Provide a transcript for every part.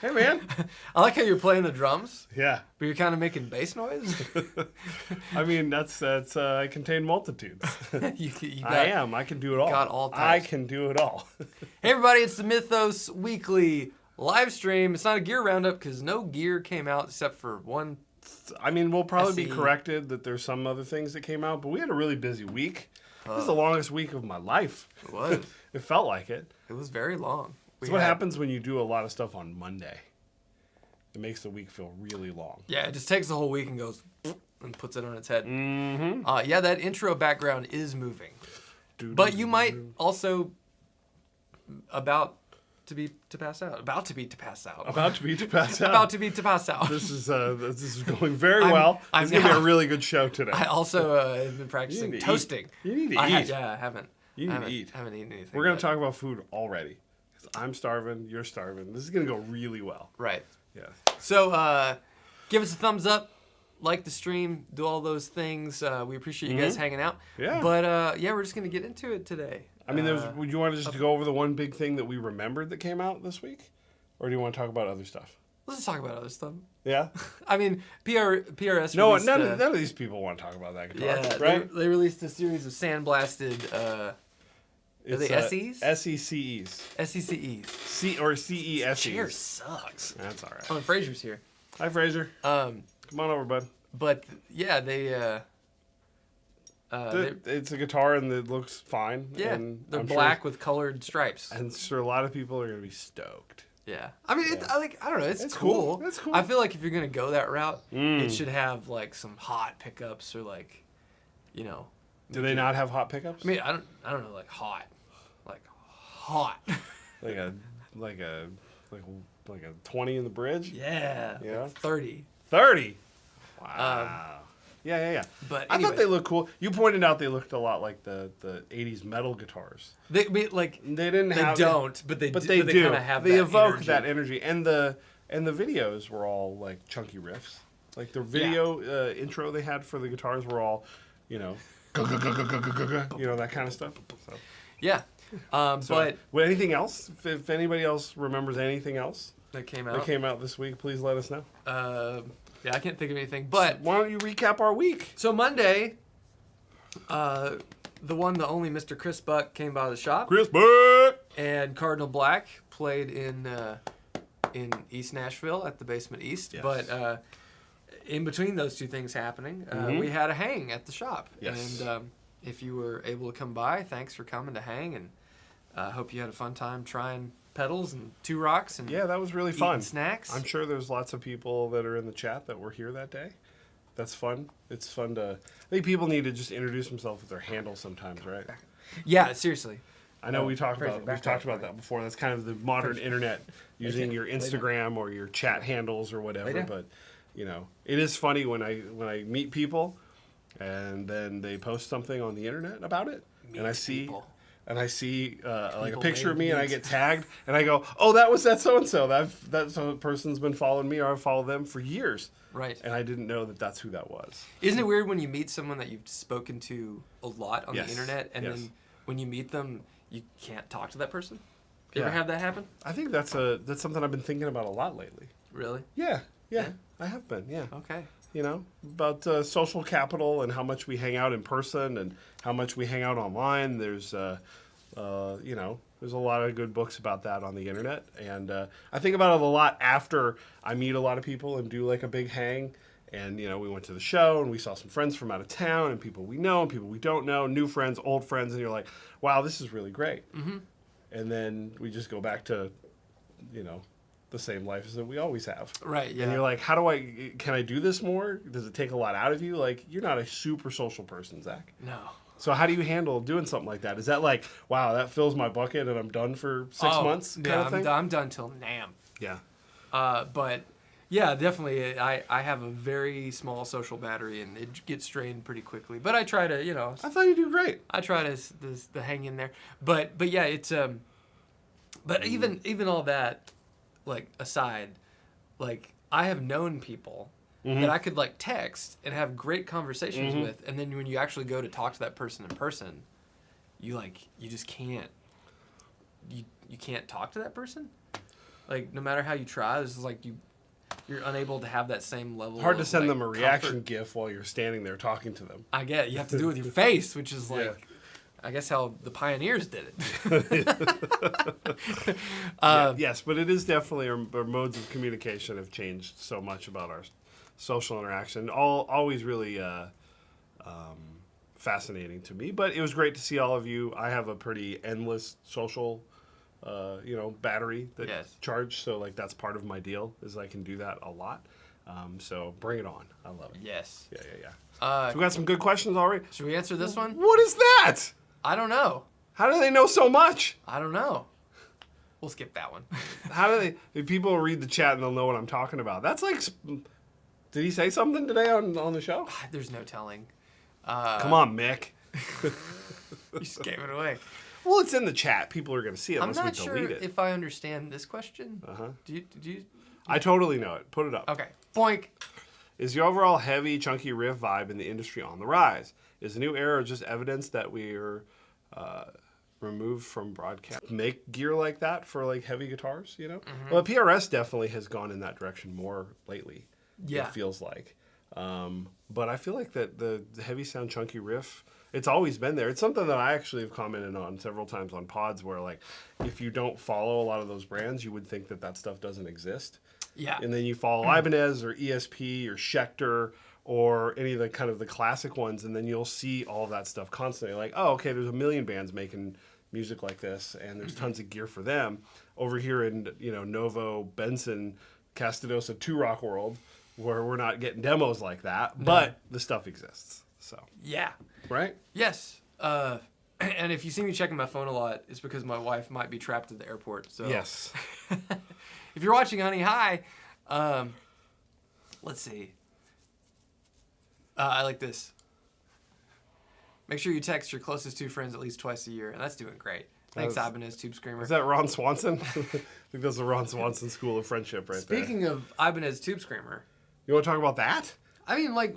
Hey, man. I like how you're playing the drums, Yeah. but you're kind of making bass noise. I mean, that's I contain multitudes. you got, I am. I can do it all. got all I types. can do it all. Hey, everybody, it's the Mythos Weekly live stream. It's not a gear roundup because no gear came out except for one. I mean, we'll probably be SE. corrected that there's some other things that came out, but we had a really busy week. This is the longest week of my life. It was. It felt like it. It was very long. That's what happens when you do a lot of stuff on Monday. It makes the week feel really long. Yeah, it just takes the whole week and goes and puts it on its head. Mm-hmm. Yeah, that intro background is moving. But you might also about to pass out. About to be to pass out. About to be to pass out. About to be to pass out. This is going very well. It's going to be a really good show today. I also have been practicing toasting. You need to eat. I haven't. You need to eat. I haven't eaten anything. We're going to talk about food already. 'Cause I'm starving. You're starving. This is going to go really well. Right. Yeah. So give us a thumbs up. Like the stream. Do all those things. We appreciate you guys hanging out. Yeah. But yeah, we're just going to get into it today. I mean, would you want to just go over the one big thing that we remembered that came out this week? Or do you want to talk about other stuff? Let's just talk about other stuff. Yeah? I mean, PRS. No, released, none of these people want to talk about that guitar, yeah, right? They released a series of sandblasted. Are they SEs? SECEs. SECEs. Or CESEs. Chair sucks. That's all right. Oh, and Fraser's here. Hi, Fraser. Come on over, bud. But yeah, It's a guitar and it looks fine. yeah, and they're I'm black with colored stripes. I'm sure a lot of people are going to be stoked. Yeah, I mean, I don't know, it's cool. cool. It's cool. I feel like if you're gonna go that route, it should have like some hot pickups or like, you know. Do they not have hot pickups? I mean, I don't know, like hot. like a 20 in the bridge? Yeah. Yeah. Like 30. 30. Wow. Yeah. But I anyway, thought they looked cool. You pointed out they looked a lot like the 80s metal guitars. they They don't, but they do. kind of have they that evoke energy. that energy, and the videos were all like chunky riffs. Like the video intro they had for the guitars were all, you know, that kind of stuff. So. Yeah. But anything else? If anybody else remembers anything else that came out this week, please let us know. Yeah, I can't think of anything. But why don't you recap our week? So Monday, the only Mr. Chris Buck came by the shop. Chris Buck! And Cardinal Black played in East Nashville at the Basement East. Yes. But in between those two things happening, we had a hang at the shop. Yes. And if you were able to come by, thanks for coming to hang. And hope you had a fun time trying pedals and two rocks and that was really fun. Snacks. I'm sure there's lots of people that are in the chat that were here that day. That's fun. It's fun to. I think people need to just introduce themselves with their handle sometimes, right? Yeah, seriously. I know we've talked about that before. That's kind of the modern internet, using your Instagram or your chat handles or whatever. But you know, it is funny when I meet people, and then they post something on the internet about it, and I see like a picture of me, and I get tagged, and I go, "Oh, that's so and so. That person's been following me, or I've followed them for years." Right. And I didn't know that that's who that was. Isn't it weird when you meet someone that you've spoken to a lot on the internet, and then when you meet them, you can't talk to that person? You ever have that happen? I think that's something I've been thinking about a lot lately. Really? Yeah, I have been. Yeah. Okay. You know, about social capital and how much we hang out in person and how much we hang out online. There's, there's a lot of good books about that on the internet. And I think about it a lot after I meet a lot of people and do like a big hang. And, you know, we went to the show and we saw some friends from out of town and people we know and people we don't know, new friends, old friends. And you're like, wow, this is really great. Mm-hmm. And then we just go back to, you know, the same life as that we always have. Right, yeah. And you're like, can I do this more? Does it take a lot out of you? Like, you're not a super social person, Zach. No. So how do you handle doing something like that? Is that like, wow, that fills my bucket and I'm done for 6 months kind of thing? I'm done till NAM. Yeah. But, yeah, definitely, I have a very small social battery, and it gets drained pretty quickly. But I try to, you know. I thought you do great. I try to hang in there. But yeah, it's, but even all that, like, aside, like, I have known people that I could, like, text and have great conversations with, and then when you actually go to talk to that person in person, you just can't. You can't talk to that person? Like no matter how you try, it's like you're unable to have that same level. Hard to of, send like, them a reaction comfort. GIF while you're standing there talking to them. I get it. You have to do it with your face, which is like, Yeah. I guess how the pioneers did it. Yes, but it is definitely our modes of communication have changed so much about our social interaction. Always really fascinating to me. But it was great to see all of you. I have a pretty endless social, battery that Yes. charged. So like that's part of my deal is I can do that a lot. So bring it on. I love it. Yes. Yeah. Uh, So we got some good questions already. should we answer this one? What is that? I don't know. How do they know so much? I don't know. We'll skip that one. How do they? If people read the chat and they'll know what I'm talking about. That's like, did he say something today on the show? There's no telling. Come on, Mick. You just gave it away. Well, it's in the chat. People are going to see it I'm unless not we sure delete it. if I understand this question. Uh-huh. Do you? I totally know it. Put it up. Okay. Boink. Is the overall heavy, chunky riff vibe in the industry on the rise? Is the new era just evidence that we're removed from broadcast? Make gear like that for like heavy guitars, you know? Mm-hmm. Well, PRS definitely has gone in that direction more lately. Yeah. It feels like. But I feel like that the heavy sound, chunky riff, it's always been there. It's something that I actually have commented on several times on pods where like if you don't follow a lot of those brands, you would think that stuff doesn't exist. Yeah. And then you follow Ibanez or ESP or Schecter or any of the kind of the classic ones, and then you'll see all of that stuff constantly. Like, oh, okay, there's a million bands making music like this, and there's tons of gear for them. Over here in Novo, Benson, Castadosa, Two Rock World, where we're not getting demos like that, but the stuff exists. So Yeah. right? Yes. And if you see me checking my phone a lot, it's because my wife might be trapped at the airport. So Yes. if you're watching, honey, hi. Let's see. I like this. Make sure you text your closest two friends at least twice a year, and that's doing great. Thanks, That's- Ibanez Tube Screamer. Is that Ron Swanson? I think that's the Ron Swanson School of Friendship right there. Speaking of Ibanez Tube Screamer, You want to talk about that? I mean, like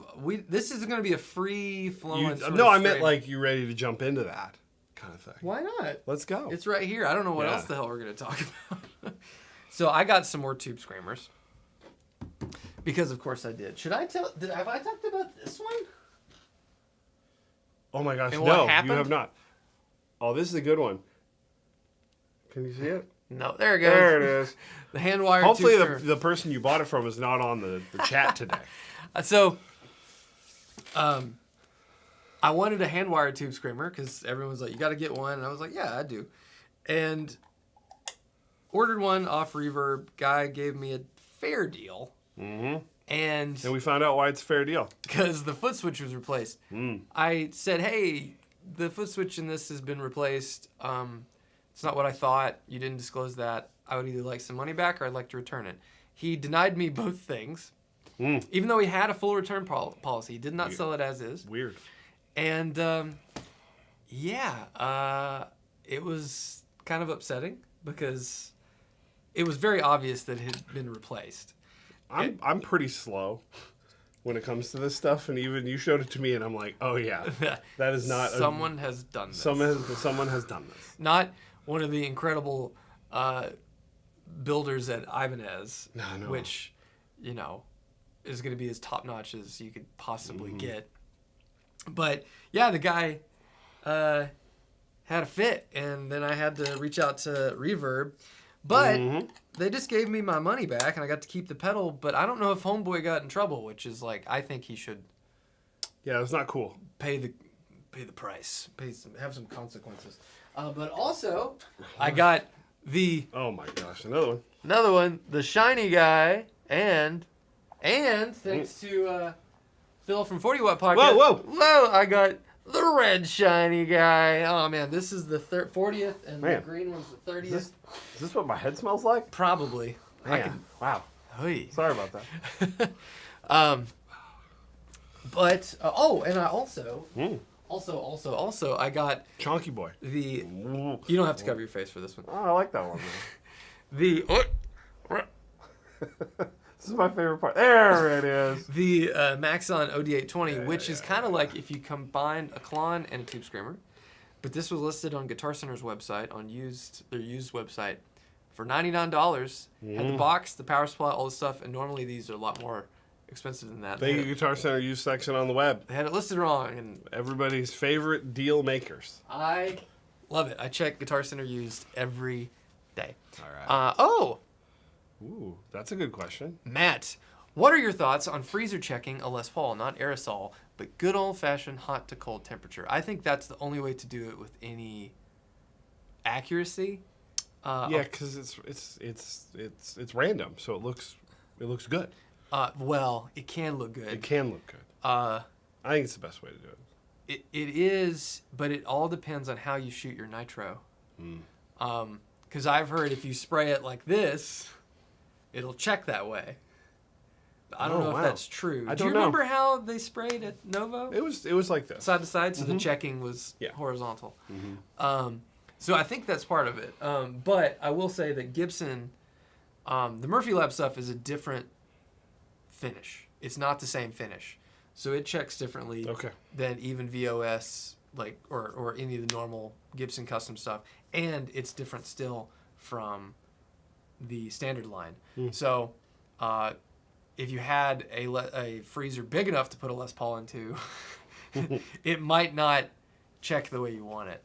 this is going to be a free flowing. No, I meant like you ready to jump into that kind of thing. Why not? Let's go. It's right here. I don't know what Yeah. else the hell we're going to talk about. So I got some more Tube Screamers. Because of course I did. Have I talked about this one? Oh my gosh, And what no, happened? you have not. Oh, this is a good one. Can you see it? No, there it goes. There it is. The hand wired Hopefully Tube Screamer. the person you bought it from is not on the chat today. So, I wanted a hand wired Tube Screamer because everyone was like, "You got to get one," and I was like, "Yeah, I do," and ordered one off Reverb. Guy gave me a fair deal, Mm-hmm. and And we found out why it's a fair deal. because the foot switch was replaced, I said, "Hey, the foot switch in this has been replaced. It's not what I thought. You didn't disclose that. I would either like some money back or I'd like to return it." He denied me both things. Even though he had a full return policy, he did not sell it as is. Weird. And it was kind of upsetting because it was very obvious that it had been replaced. I'm pretty slow when it comes to this stuff, and even you showed it to me, and I'm like, oh yeah, that is not Someone has done this. someone has done this. Not one of the incredible builders at Ibanez, No. which, is going to be as top notch as you could possibly get. But yeah, the guy had a fit, and then I had to reach out to Reverb. But they just gave me my money back, and I got to keep the pedal. But I don't know if Homeboy got in trouble, which is like, I think he should Yeah, it's not cool. pay the price, have some consequences. But also, I got Oh my gosh, another one. the shiny guy, and thanks to Phil from 40 Watt Podcast. Whoa. I got the red shiny guy. Oh man, this is the 40th, and the Man. green one's the 30th. Is this what my head smells like? Probably. Man, wow. Hey. Sorry about that. But and I also I got Chonky boy. the. You don't have to cover your face for this one. Oh, I like that one. The This is my favorite part. There it is. the Maxon OD820, which is kind of like if you combined a Klon and a Tube Screamer. But this was listed on Guitar Center's website, on their used website, for $99. Had the box, the power supply, all the stuff, and normally these are a lot more expensive than that. Thank you, Guitar Center used section on the web. They had it listed wrong, and Everybody's favorite deal makers. I love it. I check Guitar Center used every day. All right. Ooh, that's a good question. Matt, what are your thoughts on freezer checking a Les Paul, not aerosol, but good old-fashioned hot to cold temperature? I think that's the only way to do it with any accuracy. Yeah, because it's random, so it looks good. Well, it can look good. It can look good. Uh, I think it's the best way to do it. it is, but it all depends on how you shoot your nitro. Because I've heard if you spray it like this, it'll check that way. I don't know if that's true. Do you remember how they sprayed at Novo? It was like this. Side to side, so the checking was horizontal. So I think that's part of it. But I will say that Gibson, the Murphy Lab stuff is a different finish. It's not the same finish. So it checks differently than even VOS, or any of the normal Gibson custom stuff. And it's different still from the standard line. So if you had a freezer big enough to put a Les Paul into, it might not check the way you want it.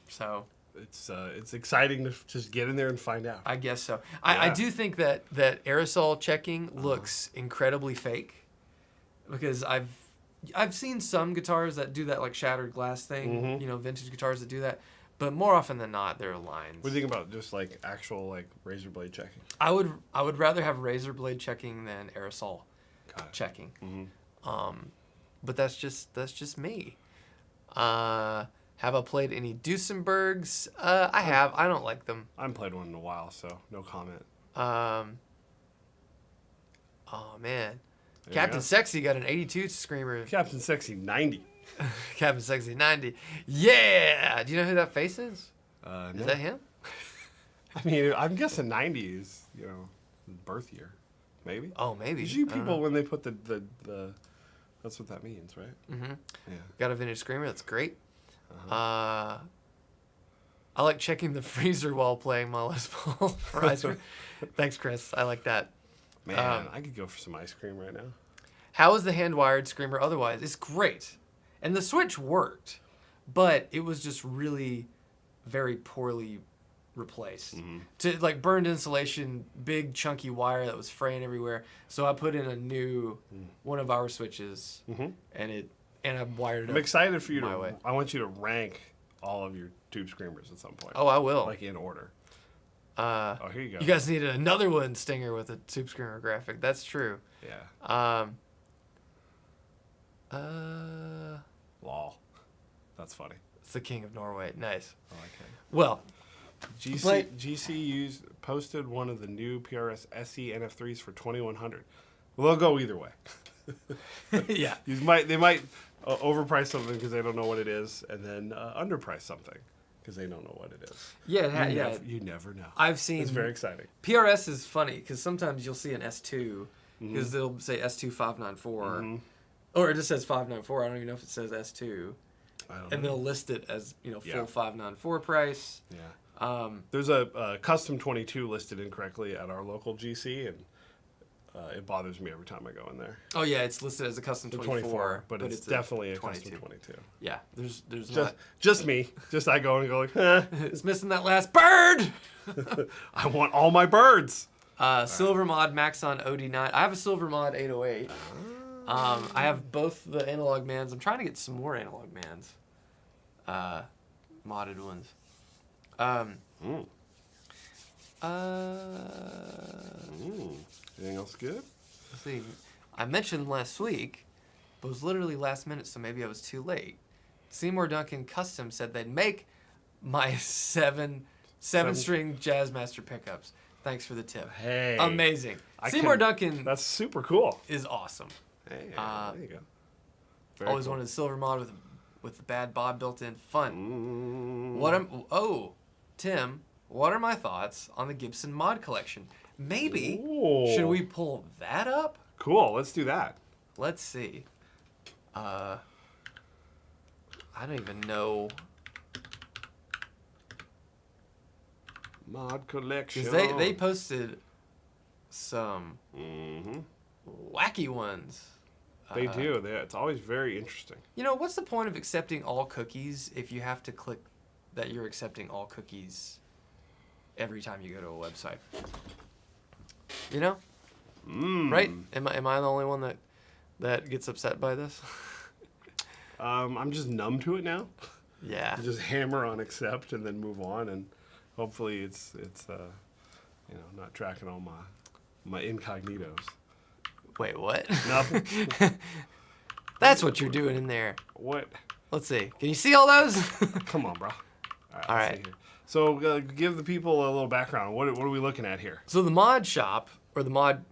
So it's exciting to just get in there and find out. I guess so. I do think that aerosol checking looks incredibly fake, because I've seen some guitars that do that, like shattered glass thing, vintage guitars that do that, but more often than not, they're lines. What do you think about just like actual like razor blade checking? I would rather have razor blade checking than aerosol checking. But that's just me. Have I played any Duesenbergs? I have. I don't like them. I haven't played one in a while, so no comment. Oh man, Captain Sexy got an 82 Screamer. Captain Sexy 90. Captain Sexy 90. Yeah. Do you know who that face is? No. Is that him? I mean, I'm guessing 90 is birth year, maybe. Oh, maybe. Usually people when they put the that's what that means, right? Mm-hmm. Yeah. Got a vintage Screamer. That's great. I like checking the freezer while playing my Les Paul for ice cream. Thanks, Chris. I like that. Man, I could go for some ice cream right now. How is the hand-wired Screamer otherwise? It's great. And the switch worked, but it was just really very poorly replaced. To like burned insulation, big chunky wire that was fraying everywhere. So I put in a new one of our switches, and I wired it up. I'm excited for you my way. I want you to rank all of your tube screamers at some point. Oh, I will. Like in order. Here you go. You guys needed another one Stinger with a tube Screamer graphic. That's true. Yeah. Lol. That's funny. It's the King of Norway. Nice. I like it. Well, GC posted one of the new PRS SE NF3s for $2,100. Well, they'll go either way. yeah. They might overprice something because they don't know what it is, and then underprice something because they don't know what it is. Yeah, You never know. I've seen. It's very exciting. PRS is funny because sometimes you'll see an S2 because they'll say S2 594, or it just says 594. I don't even know if it says S2. And they'll list it as full 594 price. Yeah. There's a custom 22 listed incorrectly at our local GC, and it bothers me every time I go in there. Oh yeah, it's listed as a custom 24, but it's definitely a custom 22. Yeah, there's not just me. Just I go and go like, it's missing that last bird. I want all my birds. Silver Mod Maxon OD9. I have a Silver Mod 808. I have both the analog mans. I'm trying to get some more analog mans. Modded ones. Anything else good? Let's see. I mentioned last week, but it was literally last minute, so maybe I was too late. Seymour Duncan Custom said they'd make my seven string Jazzmaster pickups. Thanks for the tip. Hey. Amazing. Seymour Duncan. That's super cool. Is awesome. Hey, there you go. Always wanted a silver mod with the bad bob built in. Fun. Tim, what are my thoughts on the Gibson mod collection? Maybe should we pull that up? Cool, let's do that. Let's see. I don't even know. Mod collection. Because they posted some Mm-hmm. wacky ones. They do. It's always very interesting. You know, what's the point of accepting all cookies if you have to click that you're accepting all cookies every time you go to a website? You know? Right? Am I the only one that gets upset by this? I'm just numb to it now. Yeah. Just hammer on accept and then move on, and hopefully it's not tracking all my incognitos. Wait, what? Nothing. That's what you're doing in there. What? Let's see. Can you see all those? Come on, bro. All let's right. see here. So give the people a little background. What are we looking at here? So the mod shop, or the mod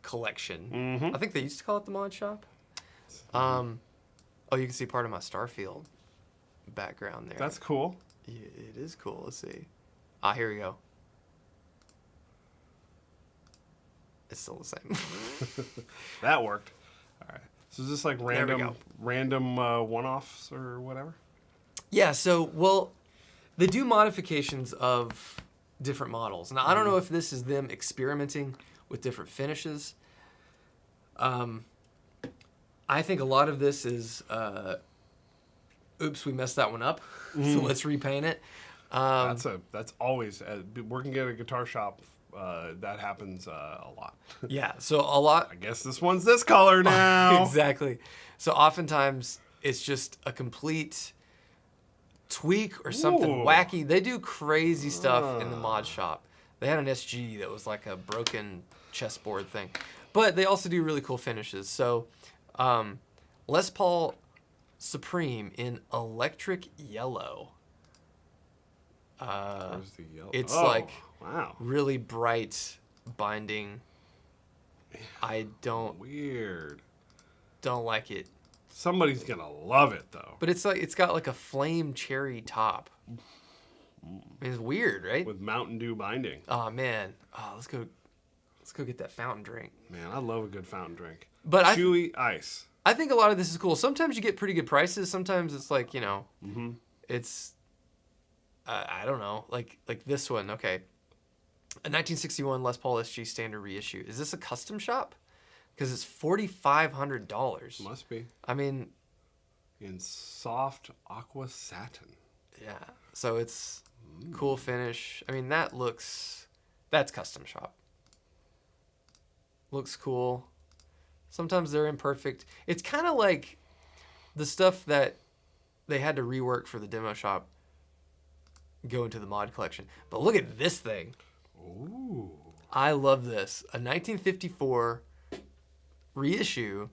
collection, I think they used to call it the mod shop. Oh, you can see part of my Starfield background there. That's cool. Yeah, it is cool. Let's see. Here we go. It's still the same. That worked. All right. So is this like There we go. random one-offs or whatever? Yeah, so, well, they do modifications of different models. Now, I don't know if this is them experimenting with different finishes. I think a lot of this is, oops, we messed that one up, so let's repaint it. That's always working at a guitar shop. That happens a lot. Yeah, so a lot. I guess this one's this color now. Exactly. So oftentimes it's just a complete tweak or something Ooh. wacky. They do crazy stuff in the mod shop. They had an SG that was like a broken chessboard thing. But they also do really cool finishes. So Les Paul Supreme in electric yellow. Where's the yellow? It's like wow, really bright binding. I don't weird. like it. Somebody's gonna love it though. But it's like it's got like a flame cherry top. I mean, it's weird, right? With Mountain Dew binding. Oh man. Oh, let's go get that fountain drink. Man, I love a good fountain drink. But Chewy ice. I think a lot of this is cool. Sometimes you get pretty good prices. Sometimes it's like, it's I don't know, like this one. Okay, a 1961 Les Paul SG standard reissue. Is this a custom shop? Because it's $4,500. Must be. I mean, in soft aqua satin. yeah. So it's cool finish. I mean, that's custom shop. Looks cool. Sometimes they're imperfect. It's kind of like the stuff that they had to rework for the demo shop go into the mod collection. But look at this thing. Ooh. I love this. A 1954 reissue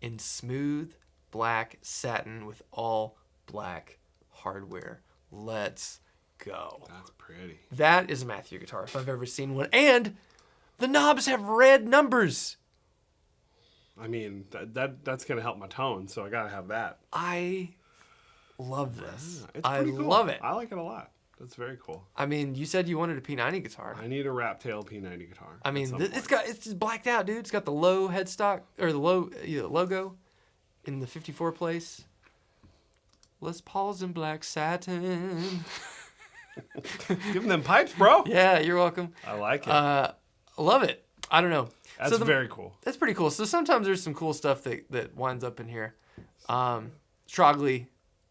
in smooth black satin with all black hardware. Let's go. That's pretty. That is a Matthew guitar if I've ever seen one. And the knobs have red numbers. I mean, that's gonna help my tone, so I gotta have that. I love this. Yeah, it's I pretty cool. love it. I like it a lot. That's very cool. I mean, you said you wanted a P90 guitar. I need a Wrap Tail P90 guitar. I mean, at some it's point. just blacked out, dude. It's got the low headstock or the low logo in the 54 place. Les Paul's in black satin. Give them pipes, bro. Yeah, you're welcome. I like it. Love it. I don't know. That's very cool. That's pretty cool. So sometimes there's some cool stuff that winds up in here. Trogley,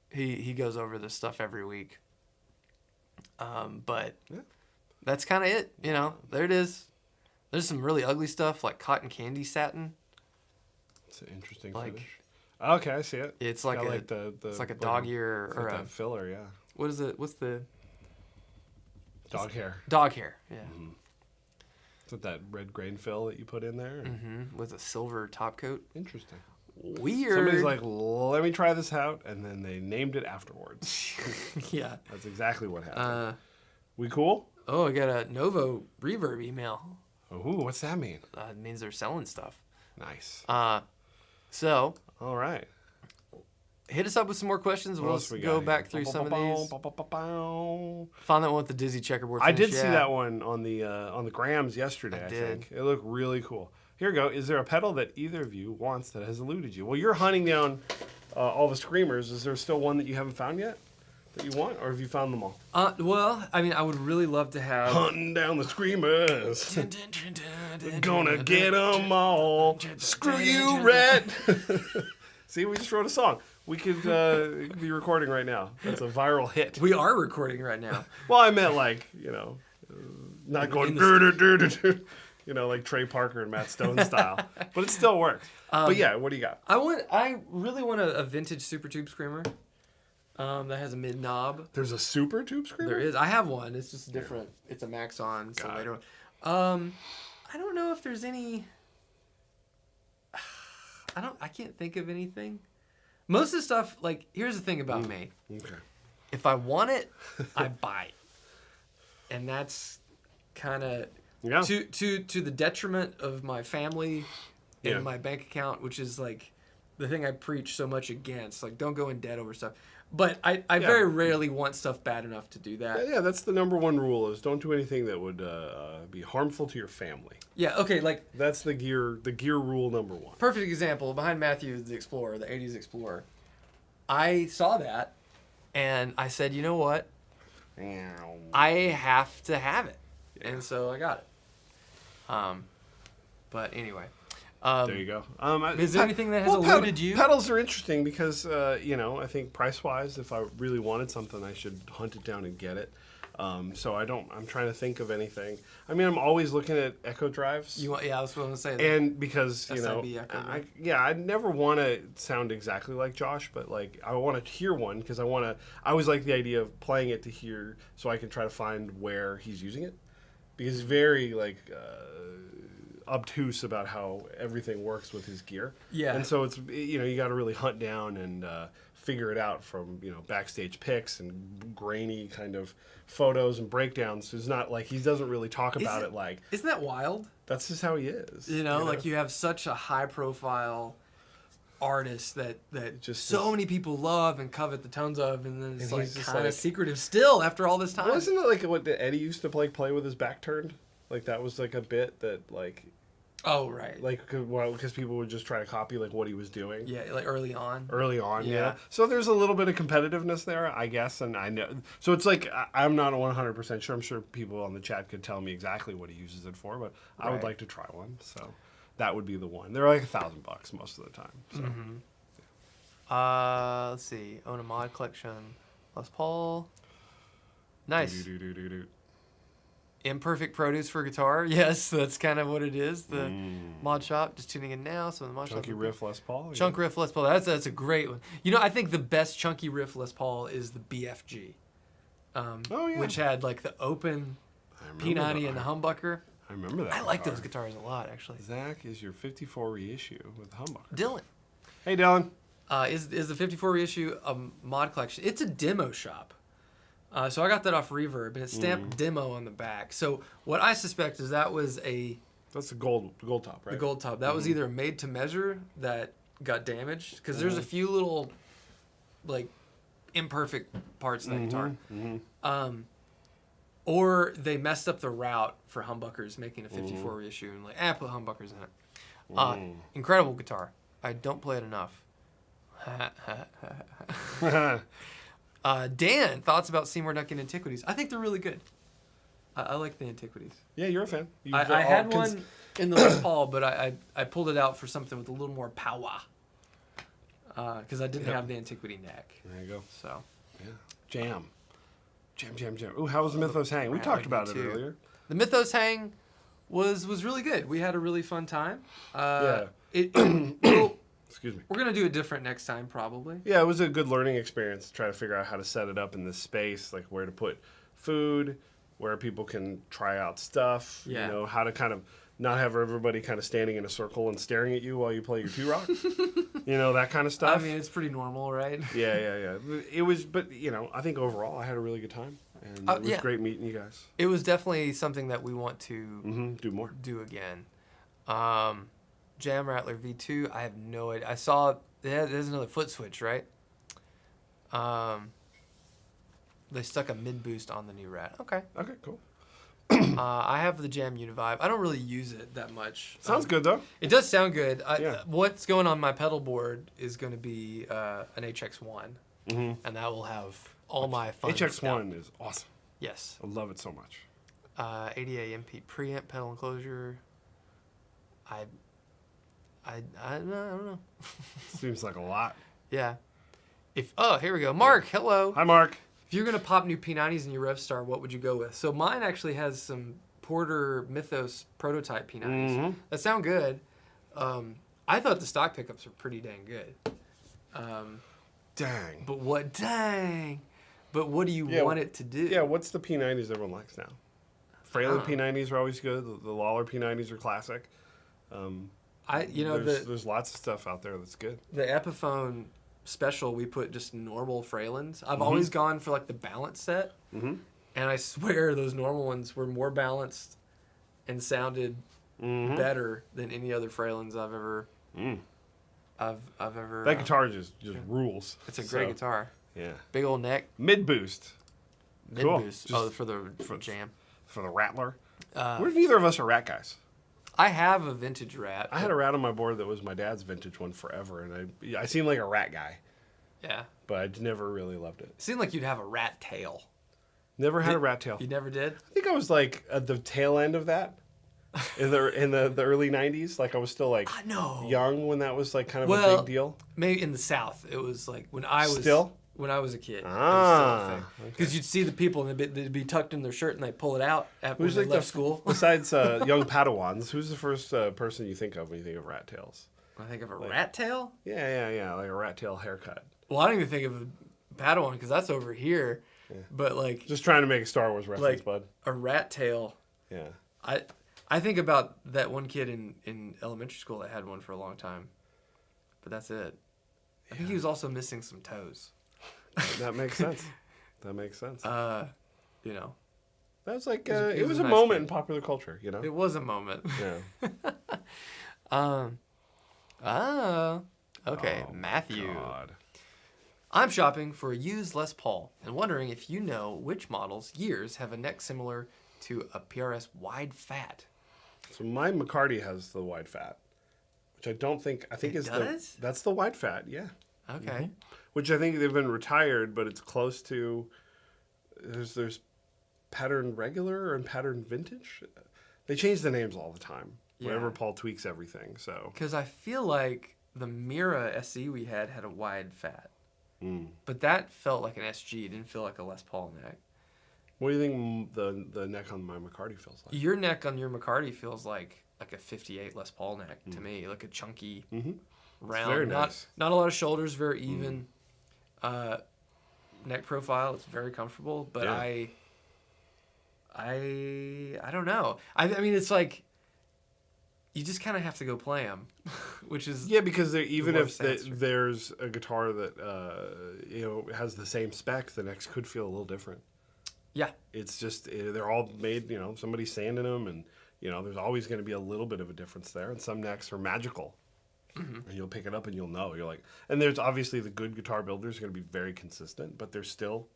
he goes over this stuff every week. But that's kind of it. You know, there it is. There's some really ugly stuff like cotton candy satin. It's an interesting Like- finish. Okay, I see it. It's like Got a the it's like a dog ear it's or like a that filler, yeah. what is it? What's the Dog hair. dog hair? Yeah. Is it that red grain fill that you put in there? With a silver top coat. Interesting. Weird. Somebody's like, let me try this out, and then they named it afterwards. yeah. That's exactly what happened. We cool? Oh, I got a Novo Reverb email. Ooh, what's that mean? It means they're selling stuff. Nice. So All right. hit us up with some more questions. What We'll else we go got back here? through some of these. Ba-ba-ba-bow. Found that one with the dizzy checkerboard I finish. did see Yeah. that one on the Grams yesterday. I did. think it looked really cool. Here we go. Is there a pedal that either of you wants that has eluded you? Well, you're hunting down all the screamers. Is there still one that you haven't found yet? that you want, or have you found them all? Well, I mean, I would really love to have. Hunting down the screamers. Gonna get them all. Screw you, Rat. See, we just wrote a song. We could be recording right now. That's a viral hit. We are recording right now. Well, I meant like, not going like Trey Parker and Matt Stone style, but it still works. But yeah, what do you got? I really want a vintage Super Tube Screamer that has a mid knob. There's a Super Tube Screamer? There is. I have one. It's just different. It's a Max On. So later on. I don't know if there's any. I can't think of anything. Most of the stuff, like, here's the thing about me. Okay. If I want it, I buy it. And that's kind of to the detriment of my family and my bank account, which is like the thing I preach so much against. Like, don't go in debt over stuff. But I very rarely want stuff bad enough to do that. Yeah, that's the number one rule: is don't do anything that would be harmful to your family. Yeah. Okay. Like that's the gear rule number one. Perfect example behind Matthew the Explorer, the '80s Explorer. I saw that, and I said, you know what? I have to have it, and so I got it. But anyway. There you go. Is there anything that has eluded you? Pedals are interesting because, I think price-wise, if I really wanted something, I should hunt it down and get it. So I'm trying to think of anything. I mean, I'm always looking at Echo drives. That's what I was going to say. And because, Echo, right? I never want to sound exactly like Josh, but like I want to hear one because I always like the idea of playing it to hear so I can try to find where he's using it. Because he's very obtuse about how everything works with his gear. Yeah. And so it's, you got to really hunt down and figure it out from, backstage pics and grainy kind of photos and breakdowns. It's not like he doesn't really talk about it like. Isn't that wild? That's just how he is. Like you have such a high profile artist that just so many people love and covet the tones of, and then it's like kind of secretive still after all this time. Wasn't it like what Eddie used to play with his back turned? Like that was like a bit that like. Oh right. Like because people would just try to copy like what he was doing. Yeah, like early on. Yeah. So there's a little bit of competitiveness there, I guess, and I know. So it's like I'm not 100% sure. I'm sure people on the chat could tell me exactly what he uses it for, but I would like to try one. So that would be the one. They're like $1,000 most of the time. So. Mm-hmm. Let's see. Own a mod collection. Les Paul. Nice. Imperfect produce for guitar. Yes, that's kind of what it is. The mod shop. Just tuning in now. So the mod Chunky shop. riff Les Paul. Chunk riff Les Paul. That's a great one. I think the best chunky riff Les Paul is the BFG. Which had like the open P90 and the humbucker. I remember that. I like those guitars a lot, actually. Zach is your 54 reissue with the humbucker. Dylan. Hey, Dylan. Is the 54 reissue a mod collection? It's a demo shop. So I got that off Reverb, and it's stamped demo on the back. So what I suspect is that was that's the gold top, right? The gold top. That was either made to measure that got damaged, because there's a few little, like, imperfect parts in that guitar. Or they messed up the route for humbuckers, making a 54 reissue, and like, put humbuckers in it. Incredible guitar. I don't play it enough. Dan, thoughts about Seymour Duncan Antiquities? I think they're really good. I like the Antiquities. Yeah, you're a fan. I had one in the Les Paul, but I pulled it out for something with a little more power. Because I didn't have the Antiquity neck. There you go. So. Yeah. Jam. Ooh, how was the Mythos hang? We talked about it earlier. The Mythos hang was really good. We had a really fun time. Excuse me. We're going to do it different next time, probably. Yeah, it was a good learning experience to try to figure out how to set it up in this space, like where to put food, where people can try out stuff, how to kind of not have everybody kind of standing in a circle and staring at you while you play your two-rock, that kind of stuff. I mean, it's pretty normal, right? Yeah. It was, but, I think overall I had a really good time, and it was great meeting you guys. It was definitely something that we want to do again. Jam Rattler V2, I have no idea. I saw there's another foot switch, right? They stuck a mid boost on the new Rat. Okay, cool. I have the Jam Univibe. I don't really use it that much. Sounds good though. It does sound good. What's going on my pedal board is going to be an HX1, and that will have all my fun HX1 stuff. is awesome. Yes. I love it so much. 80A MP preamp pedal enclosure. I don't know. Seems like a lot. Yeah. Here we go. Mark, hello. Hi, Mark. If you're gonna pop new P90s in your RevStar, what would you go with? So mine actually has some Porter Mythos prototype P90s that sound good. I thought the stock pickups were pretty dang good. Dang. But what? Dang. But what do you want it to do? Yeah, what's the P90s everyone likes now? Fralin P90s are always good. The Lawler P90s are classic. There's lots of stuff out there that's good. The Epiphone special, we put just normal Fralins. I've always gone for like the balance set, and I swear those normal ones were more balanced and sounded better than any other Fralins I've ever. I've ever. That guitar just rules. It's a great guitar. Yeah. Big old neck. Mid boost. Mid boost. For the jam. For the Rattler. We're neither of us are Rat guys. I have a vintage Rat. I had a Rat on my board that was my dad's vintage one forever, and I seemed like a Rat guy. Yeah. But I never really loved it. It seemed like you'd have a rat tail. Never had a rat tail. You never did? I think I was like at the tail end of that. In the early 90s, like I was still like young when that was like kind of a big deal. Maybe in the South, it was like when I was when I was a kid. Because you'd see the people and they'd be tucked in their shirt and they'd pull it out after they left school. Besides young Padawans, who's the first person you think of when you think of rat tails? When I think of a rat tail? Yeah, like a rat tail haircut. Well, I don't even think of a Padawan because that's over here. Yeah. But like, just trying to make a Star Wars reference, bud. A rat tail. Yeah. I think about that one kid in elementary school that had one for a long time, but that's it. I think he was also missing some toes. That makes sense. That was like it was a nice moment in popular culture. It was a moment. Yeah. Okay, Matthew. God. I'm shopping for a used Les Paul and wondering if you know which models years have a neck similar to a PRS wide fat. So my McCarty has the wide fat, which I think that's the wide fat, yeah. Okay. Mm-hmm. Which I think they've been retired, but it's close to. There's pattern regular and pattern vintage. They change the names all the time. Yeah. Whenever Paul tweaks everything, so. Because I feel like the Mira SE we had a wide fat, but that felt like an SG. It didn't feel like a Les Paul neck. What do you think the neck on my McCarty feels like? Your neck on your McCarty feels like a 58 Les Paul neck to me, like a chunky, round. Very nice. Not a lot of shoulders, very even. Neck profile. It's very comfortable, but I don't know. I mean, it's like you just kind of have to go play them, which is because even if there's a guitar that has the same spec, the necks could feel a little different. Yeah, it's just they're all made. Somebody's sanding them, and there's always going to be a little bit of a difference there. And some necks are magical, and you'll pick it up and you'll know. You're like, and there's obviously the good guitar builders are going to be very consistent, but there's still,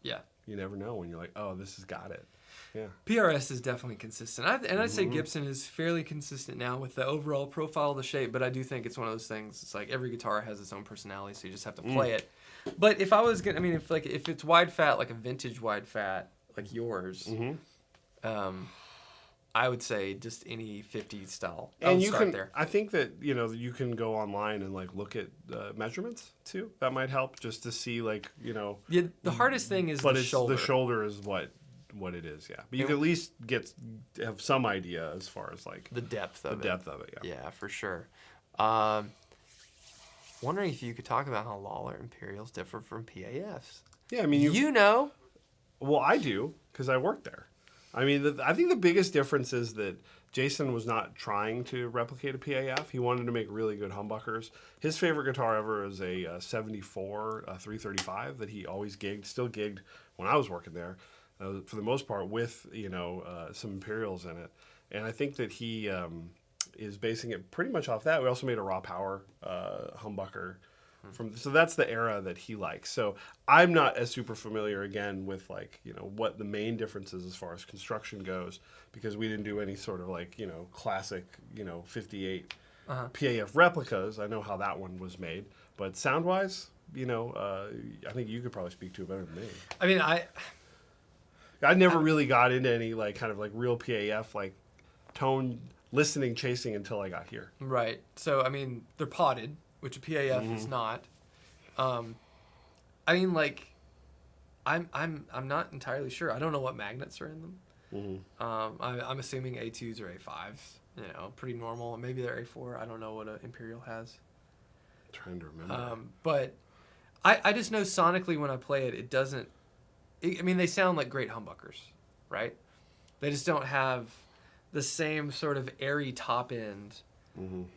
you never know when you're like, oh, this has got it. Yeah, PRS is definitely consistent, I'd say Gibson is fairly consistent now with the overall profile of the shape. But I do think it's one of those things. It's like every guitar has its own personality, so you just have to play it. But if I was gonna, if it's wide fat, like a vintage wide fat, like yours, I would say just any 50s style. And you can there. I think that you can go online and like look at measurements too. That might help just to see Yeah, the hardest thing is the shoulder. The shoulder is what it is. Yeah, but you can at least have some idea as far as like the depth of it. Yeah, for sure. Wondering if you could talk about how Lawler Imperials differ from PAFs. Yeah, I mean Well, I do because I worked there. I mean, I think the biggest difference is that Jason was not trying to replicate a PAF. He wanted to make really good humbuckers. His favorite guitar ever is a 74 335 that he always still gigged when I was working there, for the most part with some Imperials in it. And I think that he is basing it pretty much off that. We also made a raw power humbucker. So that's the era that he likes. So I'm not as super familiar again with what the main difference is as far as construction goes, because we didn't do any sort of classic 58 PAF replicas. I know how that one was made, but sound wise, I think you could probably speak to it better than me. I mean, I never really got into any like kind of like real PAF like tone listening chasing until I got here. right. So I mean, they're potted, which a PAF is not. I mean, like, I'm not entirely sure. I don't know what magnets are in them. I'm assuming A2s or A5s. Pretty normal. Maybe they're A4. I don't know what an Imperial has. I'm trying to remember. But I just know sonically when I play it, it doesn't. I mean, they sound like great humbuckers, right? They just don't have the same sort of airy top end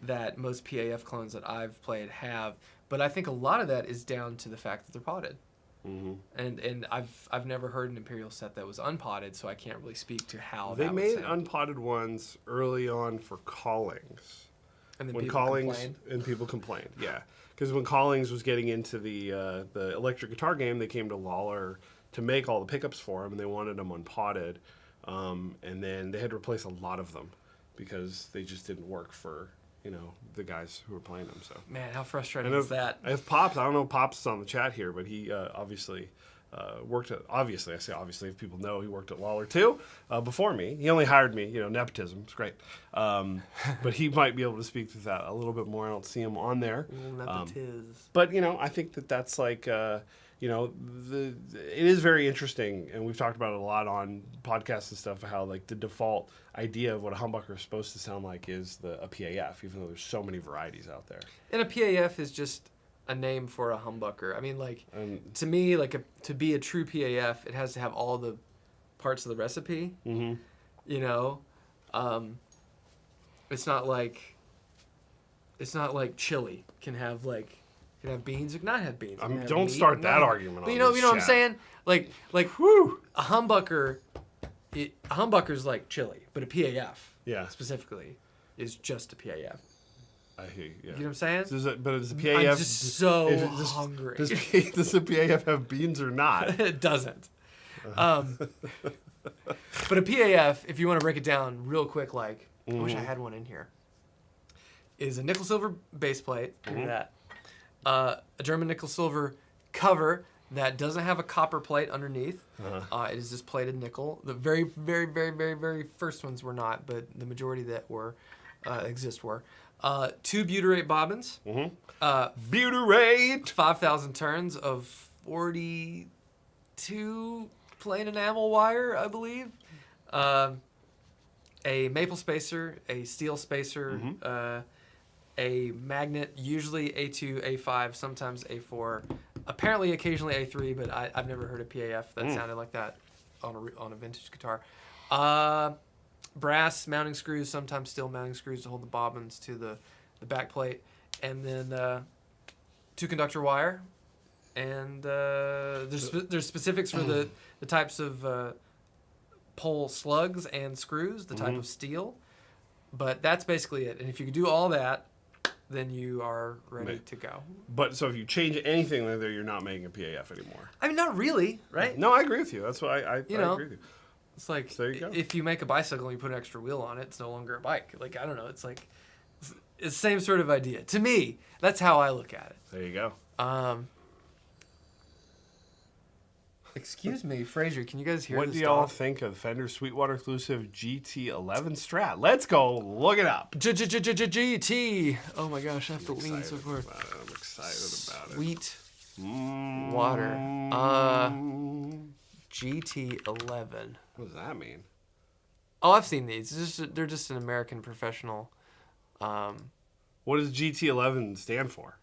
that most PAF clones that I've played have. But I think a lot of that is down to the fact that they're potted. And I've never heard an Imperial set that was unpotted, so I can't really speak to how They that would made sound. unpotted ones early on for Callings. And then When people Callings complained. and people complained, yeah, because when Callings was getting into the electric guitar game, they came to Lawler to make all the pickups for him, and they wanted them unpotted, and then they had to replace a lot of them because they just didn't work for the guys who were playing them. So Man, how frustrating and is that? if Pops, I don't know if Pops is on the chat here, but he obviously worked at, obviously, I say obviously, if people know, he worked at Lawler too before me. He only hired me, nepotism. It's great. But he might be able to speak to that a little bit more. I don't see him on there. But, I think that's like, it is very interesting, and we've talked about it a lot on podcasts and stuff, how like the default idea of what a humbucker is supposed to sound like is a PAF, even though there's so many varieties out there. And a PAF is just a name for a humbucker. I mean, like, to me, like to be a true PAF, it has to have all the parts of the recipe. It's not like chili can have beans, it can not have beans. It can have Don't meat, start it that can not- argument. But on you know this what I'm chat. saying? Like whew, a humbucker. A humbucker's like chili, but a PAF, Yeah. specifically, is just a PAF. I hear you. Yeah. You know what I'm saying? Does a PAF? I'm just so hungry. Does a PAF have beans or not? It doesn't. But a PAF, if you want to break it down real quick, I wish I had one in here, is a nickel silver base plate. Look at that. A German nickel silver cover that doesn't have a copper plate underneath. It is just plated nickel. The very, very, very, very, very first ones were not, but the majority that were exist were. 2 butyrate bobbins. Butyrate. 5,000 turns of 42 plain enamel wire, I believe. A maple spacer, a steel spacer, a magnet, usually A2, A5, sometimes A4, apparently occasionally A3, but I've never heard a PAF that sounded like that on a vintage guitar. Brass mounting screws, sometimes steel mounting screws to hold the bobbins to the back plate, and then 2 conductor wire. And there's specifics for the types of pole slugs and screws, the type of steel, but that's basically it. And if you can do all that, then you are ready to go. But so if you change anything there, you're not making a PAF anymore. I mean, not really, right? No, I agree with you. That's why I agree with you. It's like, So there you go. if you make a bicycle and you put an extra wheel on it, it's no longer a bike. Like, I don't know. It's like, it's the same sort of idea. To me, that's how I look at it. There you go. Excuse me, Fraser, can you guys hear What this do y'all dog? think of Fender Sweetwater exclusive GT11 Strat? Let's go look it up. GT. Oh my gosh, I have to lean so far. I'm excited about it. Sweet water. GT11. What does that mean? Oh, I've seen these. They're just an American professional. What does GT11 stand for?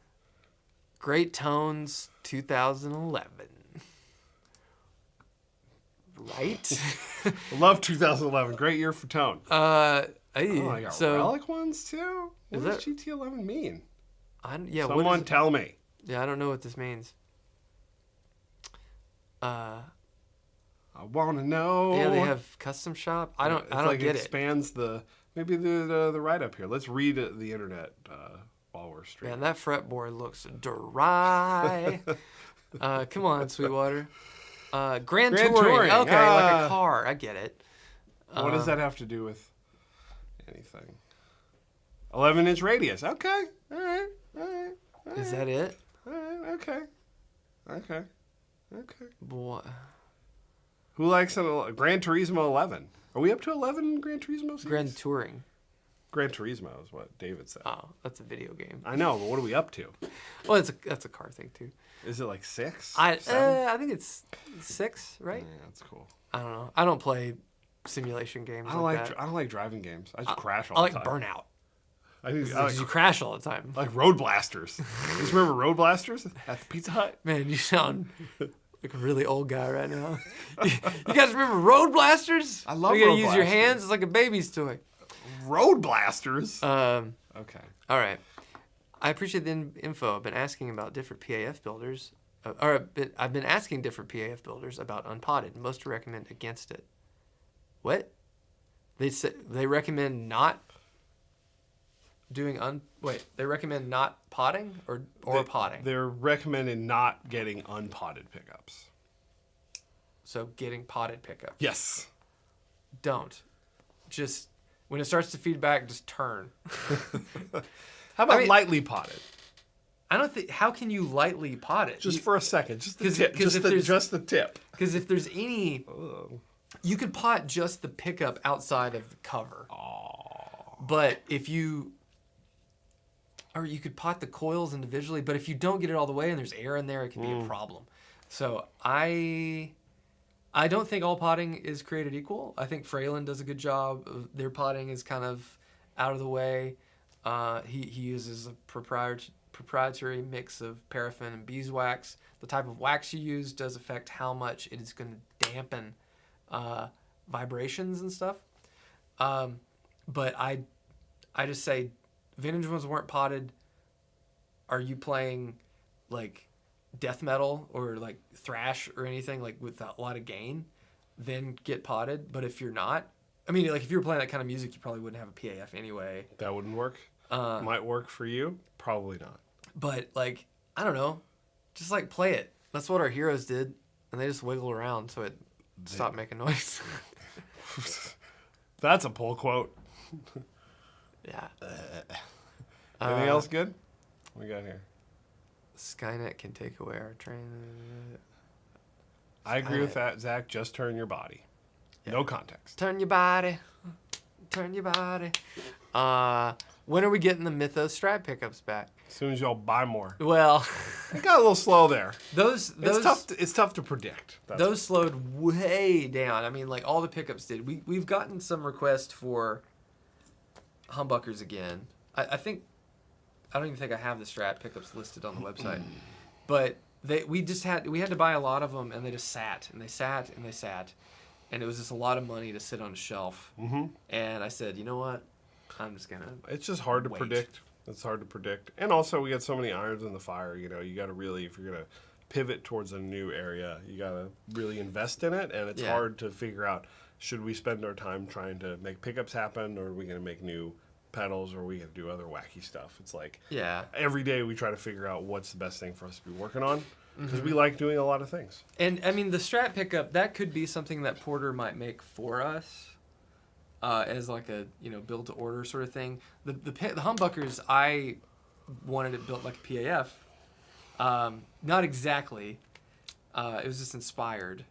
Great Tones 2011. Right? I love 2011. Great year for tone. I got relic ones too. What does GT11 mean? Someone tell me. Yeah, I don't know what this means. I want to know. Yeah, they have custom shop. I don't get it. Expands maybe the write up here. Let's read the internet while we're streaming. Man, that fretboard looks dry. Come on, Sweetwater. Grand Touring. Okay, like a car. I get it. What does that have to do with anything? 11-inch radius. Okay. All right. Is that it? All right. Okay. Okay. Okay. Boy. Who likes Gran Turismo 11? Are we up to 11 Gran Turismo series? Grand Touring. Gran Turismo is what David said. Oh, that's a video game. I know, but what are we up to? Well, that's a car thing too. Is it like 6? I 7? think it's 6, right? Yeah, that's cool. I don't know. I don't play simulation games. I don't like driving games. I just crash I all like the time. Burnout. I like Because you crash all the time. I like Road Blasters. You just remember Road Blasters at the Pizza Hut? Man, you sound like a really old guy right now. You guys remember Road Blasters? I love You gotta Road use your Blasters. hands. It's like a baby's toy. Road Blasters? Okay. Okay. All right. I appreciate the info. I've been asking about different PAF builders. I've been asking different PAF builders about unpotted. Most recommend against it. What? They recommend not doing they recommend not potting or potting. They're recommending not getting unpotted pickups. So getting potted pickups. Yes. Don't. Just when it starts to feedback, just turn. How about lightly potted? I don't think. How can you lightly pot it? Just for a second. Just the 'cause- tip. 'cause Just the tip. Because if there's any, Oh. you could pot just the pickup outside of the cover. But if you, or you could pot the coils individually. But if you don't get it all the way and there's air in there, it can be a problem. So I don't think all potting is created equal. I think Fralin does a good job. Their potting is kind of out of the way. He uses a proprietary mix of paraffin and beeswax. The type of wax you use does affect how much it is going to dampen vibrations and stuff. But I just say vintage ones weren't potted. Are you playing like death metal or like thrash or anything like with a lot of gain? Then get potted. But if you're not, I mean, like if you were playing that kind of music, you probably wouldn't have a PAF anyway. That wouldn't work. Might work for you. Probably not. But like, I don't know, just like play it. That's what our heroes did, and they just wiggle around so it stopped making noise. That's a pull quote. Yeah. Anything else good? What we got here? Skynet can take away our train. I agree with that, Zach. Just turn your body. Yeah. No context. Turn your body. Turn your body. When are we getting the Mythos strap pickups back? As soon as y'all buy more. Well, It got a little slow there. those It's tough to predict. those slowed way down. I mean, like all the pickups did. We've gotten some requests for humbuckers again. I don't even think I have the Strat pickups listed on the website, but we had to buy a lot of them, and they just sat and they sat and they sat, and it was just a lot of money to sit on a shelf. Mm-hmm. And I said, you know what, I'm just gonna. It's just hard to wait. predict. It's hard to predict. And also, we got so many irons in the fire. You know, you got to really, if you're going to pivot towards a new area, you got to really invest in it. And it's Yeah. hard to figure out, should we spend our time trying to make pickups happen, or are we going to make new pedals, or are we going to do other wacky stuff? It's like Yeah. every day we try to figure out what's the best thing for us to be working on, because we like doing a lot of things. And I mean, the Strat pickup, that could be something that Porter might make for us. As like a build to order sort of thing. The humbuckers, I wanted it built like a PAF. Not exactly. It was just inspired,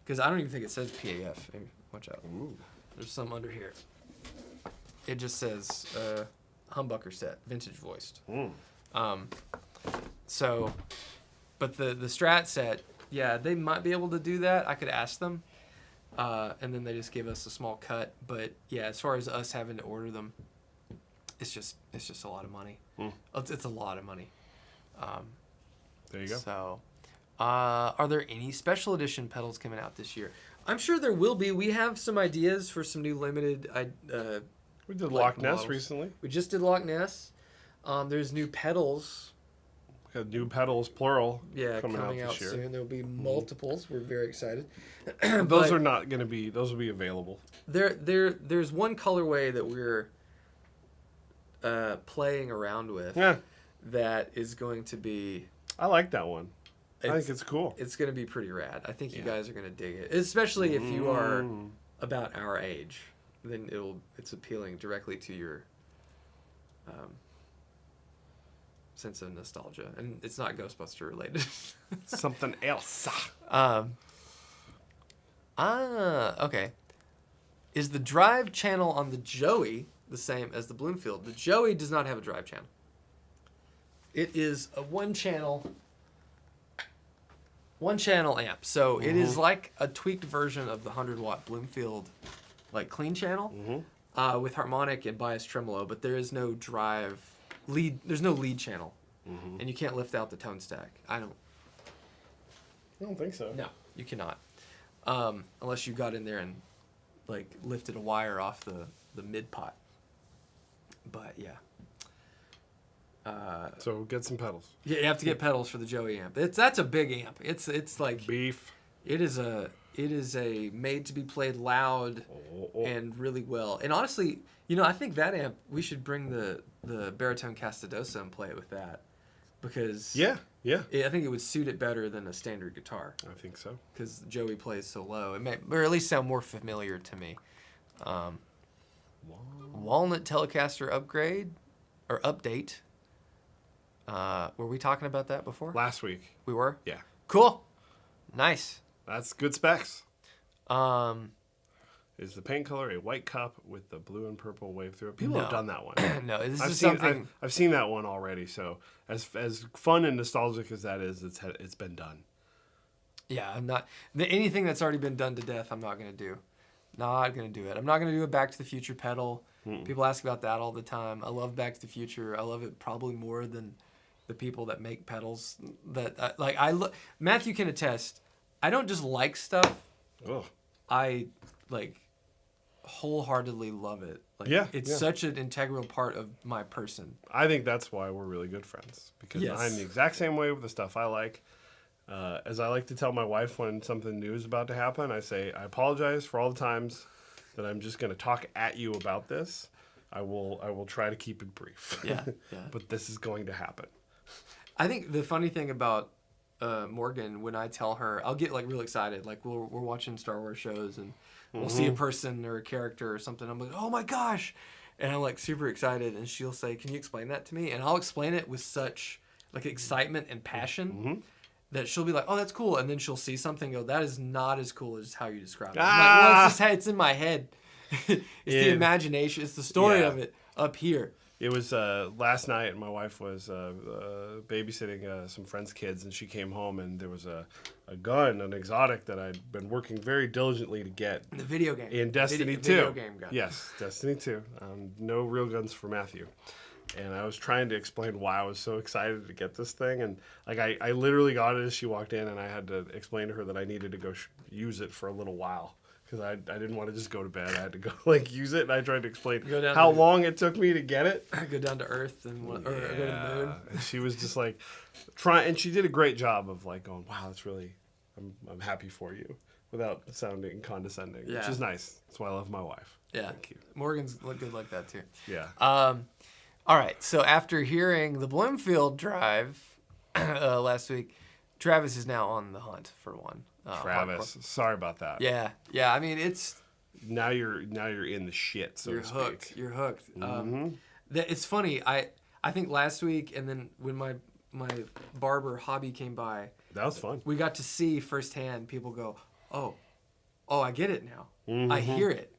because I don't even think it says PAF. Hey, watch out. Ooh. There's some under here. It just says humbucker set, vintage voiced. So, but the Strat set, yeah, they might be able to do that. I could ask them. And then they just give us a small cut. But yeah, as far as us having to order them, it's just a lot of money. It's a lot of money. There you go. So, are there any special edition pedals coming out this year? I'm sure there will be. We have some ideas for some new limited. We did like Loch Ness models. recently. We just did Loch Ness. There's new pedals. Got new pedals, plural, Yeah, coming out this year. soon. There'll be multiples. We're very excited. Those are not going to be. Those will be available. There's one colorway that we're playing around with. Yeah, That is going to be. I like that one. I think it's cool. It's going to be pretty rad. I think you guys are going to dig it, especially if you are about our age. Then it's appealing directly to your sense of nostalgia, and it's not Ghostbuster related. Something else. Okay. Is the drive channel on the Joey the same as the Bloomfield? The Joey does not have a drive channel. It is a one channel amp. So it is like a tweaked version of the 100-watt Bloomfield, like clean channel, with harmonic and bias tremolo, but there is no lead. There's no lead channel, and you can't lift out the tone stack. I don't think so. No, you cannot, unless you got in there and like lifted a wire off the mid pot. But yeah. So get some pedals. Yeah, you have to get pedals for the Joey amp. That's a big amp. It's like beef. It is a made to be played loud and really well. And honestly, I think that amp, we should bring the baritone Castadosa and play it with that, because yeah, I think it would suit it better than a standard guitar. I think so, because Joey plays so low. It may, or at least sound more familiar to me. Walnut Telecaster upgrade or update. Were we talking about that before? Last week. We were? Yeah. Cool. Nice. That's good specs. Is the paint color a white cup with the blue and purple wave through it? People have done that one. No, this is something... I've seen that one already. So as fun and nostalgic as that is, it's been done. Yeah, I'm not... Anything that's already been done to death, I'm not going to do. Not going to do it. I'm not going to do a Back to the Future pedal. People ask about that all the time. I love Back to the Future. I love it probably more than the people that make pedals. That Matthew can attest. I don't just like stuff. Oh. I wholeheartedly love it. It's such an integral part of my person. I think that's why we're really good friends, because I'm the exact same way with the stuff I like. As I like to tell my wife when something new is about to happen, I say, I apologize for all the times that I'm just going to talk at you about this. I will try to keep it brief. Yeah. But this is going to happen. I think the funny thing about Morgan, when I tell her, I'll get real excited. We're watching Star Wars shows and we'll see a person or a character or something. I'm like, oh my gosh. And I'm super excited. And she'll say, can you explain that to me? And I'll explain it with such excitement and passion that she'll be like, oh, that's cool. And then she'll see something and go, that is not as cool as how you describe it. I'm like, well, it's in my head. It's the imagination. It's the story of it up here. It was last night, and my wife was babysitting some friends' kids, and she came home, and there was a gun, an exotic that I'd been working very diligently to get. The video game. In Destiny 2. Video game gun. Yes, Destiny 2. No real guns for Matthew. And I was trying to explain why I was so excited to get this thing, and I literally got it as she walked in, and I had to explain to her that I needed to go use it for a little while. Because I didn't want to just go to bed. I had to go use it, and I tried to explain how long it took me to get it. Go down to Earth and or go to the moon. And she was just trying, and she did a great job of going, wow, that's really, I'm happy for you, without sounding condescending, which is nice. That's why I love my wife. Yeah, thank you. Morgan's good like that too. Yeah. All right. So after hearing the Bloomfield drive last week, Travis is now on the hunt for one. Travis, sorry about that. Yeah. I mean, it's now you're in the shit. So you're to hooked. speak. You're hooked. It's funny. I think last week, and then when my barber hobby came by, that was fun. We got to see firsthand people go, oh, I get it now. I hear it.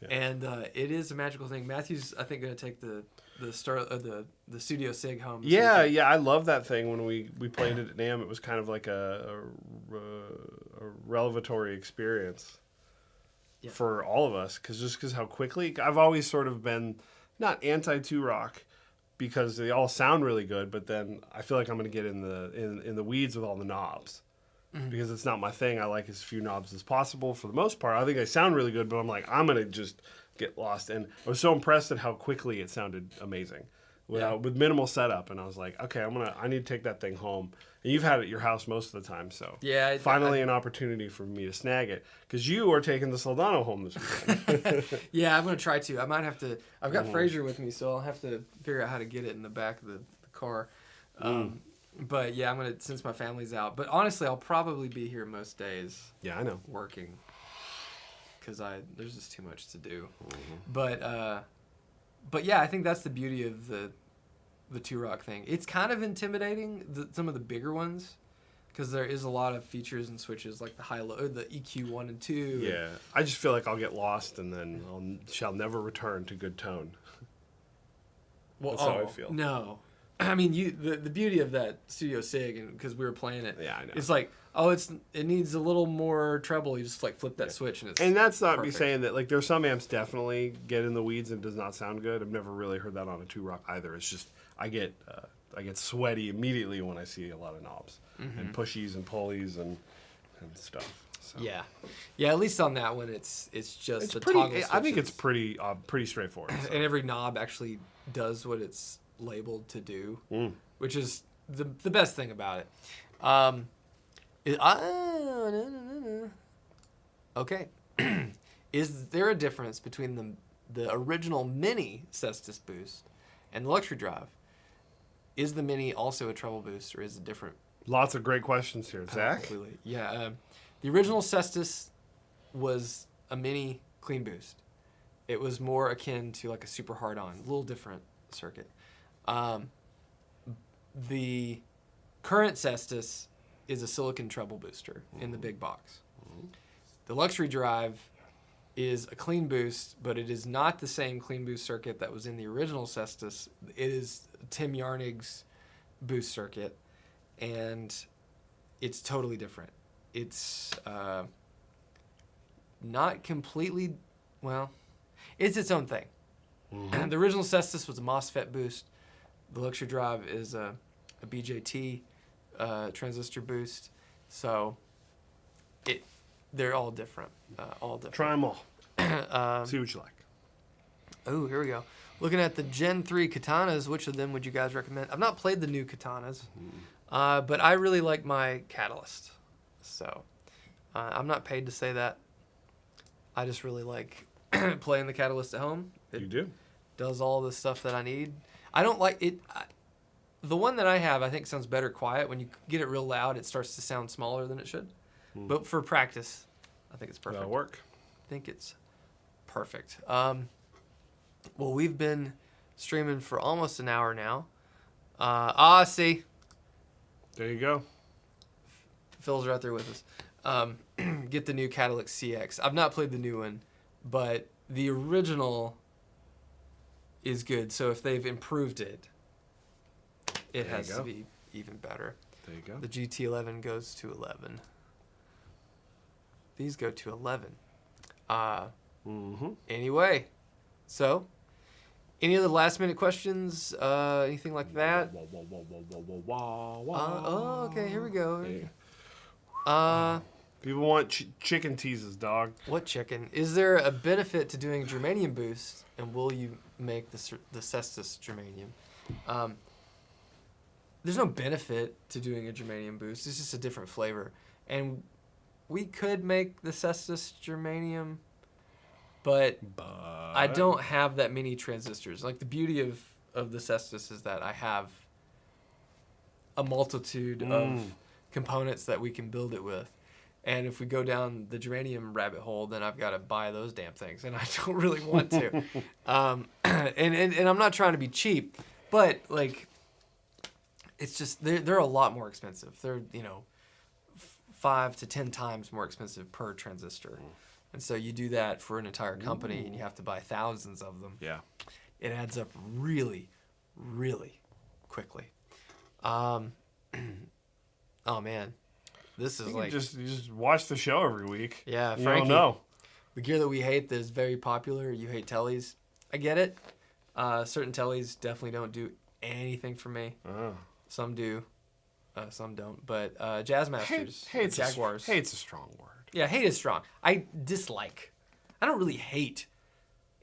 Yeah. And it is a magical thing. Matthew's, I think, going to take the Studio Sig home. Yeah, I love that thing. When we played it at NAMM, it was kind of like a revelatory experience for all of us, because how quickly I've always sort of been not anti-2 rock, because they all sound really good, but then I feel like I'm going to get in the weeds with all the knobs. Because it's not my thing. I like as few knobs as possible for the most part. I think they sound really good, but I'm I'm going to just get lost. And I was so impressed at how quickly it sounded amazing with minimal setup. And I was like, okay, I need to take that thing home. And you've had it at your house most of the time, so finally an opportunity for me to snag it, because you are taking the Soldano home this weekend. Yeah, I'm going to try to. I might have to. I've got Fraser with me, so I'll have to figure out how to get it in the back of the car. But yeah, I'm gonna, since my family's out. But honestly, I'll probably be here most days. Yeah, I know. Working, because there's just too much to do. But yeah, I think that's the beauty of the 2-rock thing. It's kind of intimidating, some of the bigger ones, because there is a lot of features and switches like the high-low, the EQ 1 and 2. Yeah, I just feel like I'll get lost and then shall never return to good tone. Well, That's how I feel. No. I mean, the beauty of that Studio Sig, and because we were playing it, Yeah, I know. it's like, it needs a little more treble. You just like flip that switch, and it's And that's not perfect. me saying that, like, there's some amps definitely get in the weeds and does not sound good. I've never really heard that on a 2-rock either. It's just I get sweaty immediately when I see a lot of knobs and pushies and pulleys and stuff. So. Yeah. At least on that one, it's just It's the pretty. toggle I think it's switches. pretty straightforward. So. And every knob actually does what it's labeled to do, which is the best thing about it. Okay. Is there a difference between the original Mini Cestus boost and the Luxury Drive? Is the Mini also a treble boost, or is it different? Lots of great questions here, Zach. Completely. Yeah. The original Cestus was a Mini clean boost. It was more akin to like a super hard-on, a little different circuit. The current Cestus is a silicon treble booster in the big box. The Luxury Drive is a clean boost, but it is not the same clean boost circuit that was in the original Cestus. It is Tim Yarnig's boost circuit, and it's totally different. It's not completely, well, it's its own thing. The original Cestus was a MOSFET boost. The Luxury Drive is a BJT transistor boost. So they're all different. Try them all. See what you like. Oh, here we go. Looking at the Gen 3 katanas, which of them would you guys recommend? I've not played the new katanas, but I really like my Catalyst. So I'm not paid to say that. I just really like playing the Catalyst at home. You do? Does all the stuff that I need. I don't like it. The one that I have, I think, sounds better quiet. When you get it real loud, it starts to sound smaller than it should. But for practice, I think it's perfect. That'll work. I think it's perfect. Well, we've been streaming for almost an hour now. See. There you go. Phil's right there with us. Get the new Cadillac CX. I've not played the new one, but the original is good. So if they've improved it, it has to be even better. There you go. The GT11 goes to 11. These go to 11. Anyway, so any other last minute questions? Anything like that? Okay, here we go. People want chicken teases, dog. What chicken? Is there a benefit to doing germanium boost, and will you make the Cestus germanium? There's no benefit to doing a germanium boost. It's just a different flavor. And we could make the Cestus germanium, but I don't have that many transistors. Like, the beauty of the Cestus is that I have a multitude of components that we can build it with. And if we go down the germanium rabbit hole, then I've got to buy those damn things, and I don't really want to. And I'm not trying to be cheap, but like, it's just they're a lot more expensive. They're 5 to 10 times more expensive per transistor, and so you do that for an entire company, and you have to buy thousands of them. Yeah, it adds up really, really quickly. Oh man. This is you just watch the show every week. Yeah, you Frankie, don't know. The gear that we hate that is very popular. You hate tellies. I get it. Certain tellies definitely don't do anything for me. Some do, some don't. But Jazzmasters, Jaguars. Hate's a strong word. Yeah, hate is strong. I dislike. I don't really hate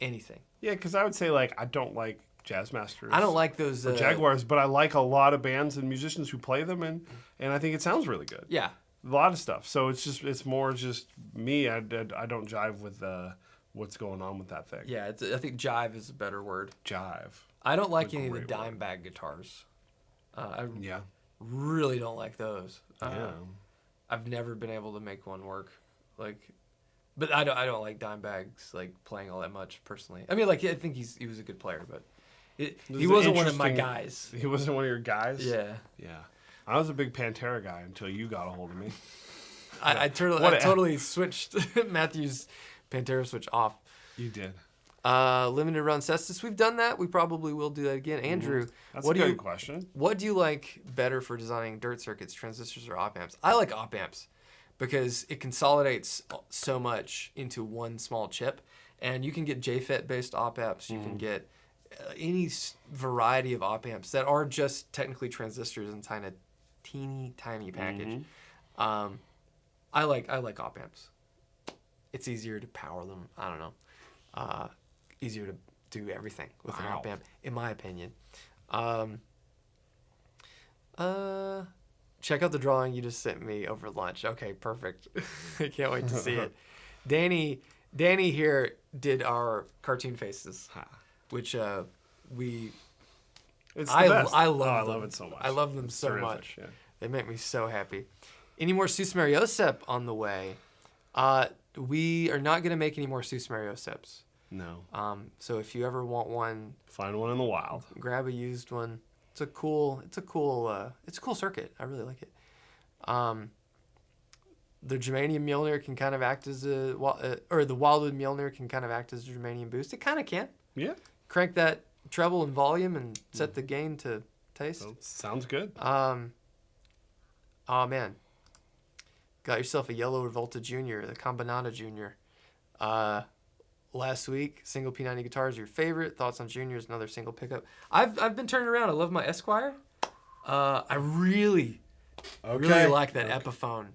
anything. Yeah, because I would say, like, I don't like Jazzmasters. I don't like those Jaguars, but I like a lot of bands and musicians who play them, and I think it sounds really good. Yeah, a lot of stuff. So it's more just me. I don't jive with what's going on with that thing. Yeah, I think jive is a better word. Jive. I don't like any of the dime bag guitars. I really don't like those. I've never been able to make one work. But I don't like dime bags like playing all that much personally. I mean, like, I think he was a good player, but He wasn't one of my guys. He wasn't one of your guys? Yeah. Yeah. I was a big Pantera guy until you got a hold of me. I totally switched Matthew's Pantera switch off. You did. Limited run Cestus. We've done that. We probably will do that again. Andrew, That's a good question. What do you like better for designing dirt circuits, transistors, or op amps? I like op amps because it consolidates so much into one small chip, and you can get JFET based op amps. You can get any variety of op amps that are just technically transistors inside a teeny tiny package. I like op amps. It's easier to power them. I don't know. Easier to do everything with an op amp, in my opinion. Check out the drawing you just sent me over lunch. Okay, perfect. I can't wait to see it. Danny here did our cartoon faces, which It's the I best. love them. I love it so much. I love them so terrific, much. yeah. They make me so happy. Any more Susmariosep on the way? We are not going to make any more Susmarioseps. No. So if you ever want one, Find one in the wild. grab a used one. It's a cool circuit. I really like it. The germanium Mjolnir can kind of act as the Wildwood Mjolnir can kind of act as a germanium boost. It kind of can. Yeah. Crank that treble and volume and set the gain to taste. So, sounds good. Oh man, got yourself a yellow Revolta Junior, the Combinata Junior. Last week, single P90 guitar is your favorite. Thoughts on Juniors? Another single pickup. I've been turning around. I love my Esquire. I really like that Epiphone,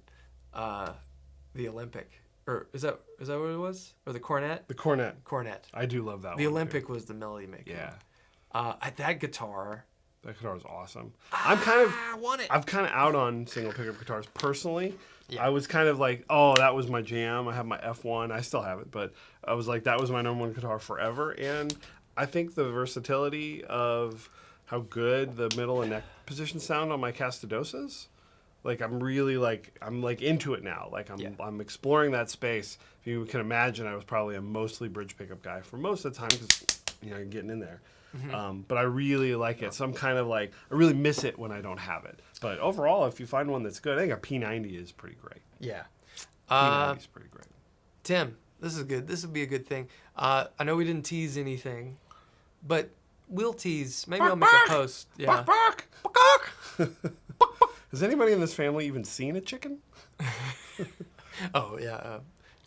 the Olympic. Or is that what it was? Or the Cornet? The Cornet. Cornet. I do love that one. The Olympic was the melody maker. Yeah. That guitar. That guitar is awesome. I'm kind of out on single pickup guitars personally. Yeah. I was kind of like, oh, that was my jam. I have my F1. I still have it, but I was like, that was my number one guitar forever. And I think the versatility of how good the middle and neck position sound on my Castadosas, like I'm into it now. Like I'm exploring that space. If you can imagine, I was probably a mostly bridge pickup guy for most of the time because you're getting in there. But I really like it. So I'm kind of like, I really miss it when I don't have it. But overall, if you find one that's good, I think a P90 is pretty great. Yeah. P90 is pretty great. Tim, this is good. This would be a good thing. I know we didn't tease anything, but we'll tease. Maybe I'll make a post. Yeah. Has anybody in this family even seen a chicken? Oh, yeah.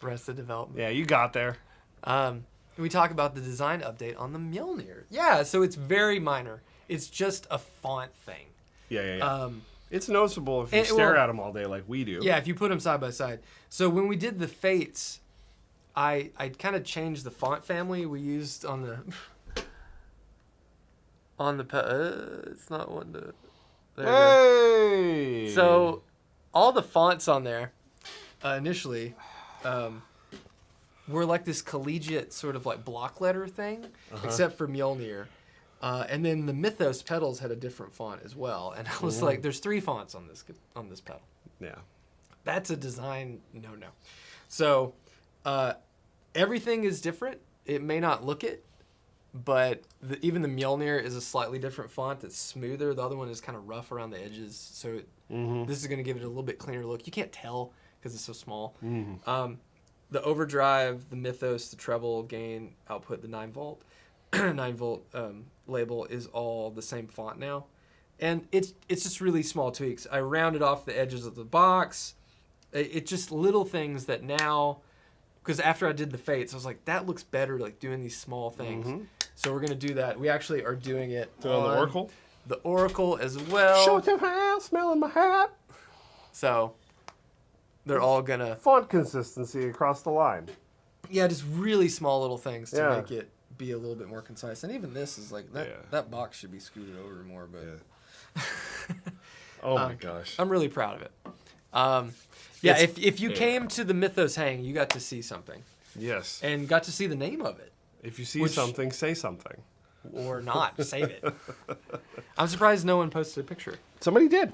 Arrested Development. Yeah, you got there. We talk about the design update on the Mjolnir. Yeah, so it's very minor. It's just a font thing. Yeah. It's noticeable if you stare at them all day like we do. Yeah, if you put them side by side. So when we did the Fates, I kind of changed the font family we used on the it's not one to. Hey. So all the fonts on there initially were like this collegiate sort of like block letter thing, except for Mjolnir. And then the Mythos pedals had a different font as well. And I was like, there's 3 fonts on this pedal. Yeah. That's a design no-no. So everything is different. It may not look it, but even the Mjolnir is a slightly different font that's smoother. The other one is kind of rough around the edges. So this is going to give it a little bit cleaner look. You can't tell because it's so small. The overdrive, the Mythos, the treble, gain, output, the 9-volt. 9-volt label is all the same font now, and it's just really small tweaks. I rounded off the edges of the box. It's just little things that now, because after I did the Fates, I was like, that looks better, like doing these small things. So we're gonna do that. We actually are doing it on the Oracle. The Oracle as well. Show them how, smelling my hat. So they're all gonna font consistency across the line. Yeah, just really small little things to make it be a little bit more concise. And even this is like that box should be scooted over more, but oh my gosh, I'm really proud of it. If you came to the Mythos hang, you got to see something. Yes. And got to see the name of it. If you see something, say something. Or not, save it. I'm surprised no one posted a picture. Somebody did.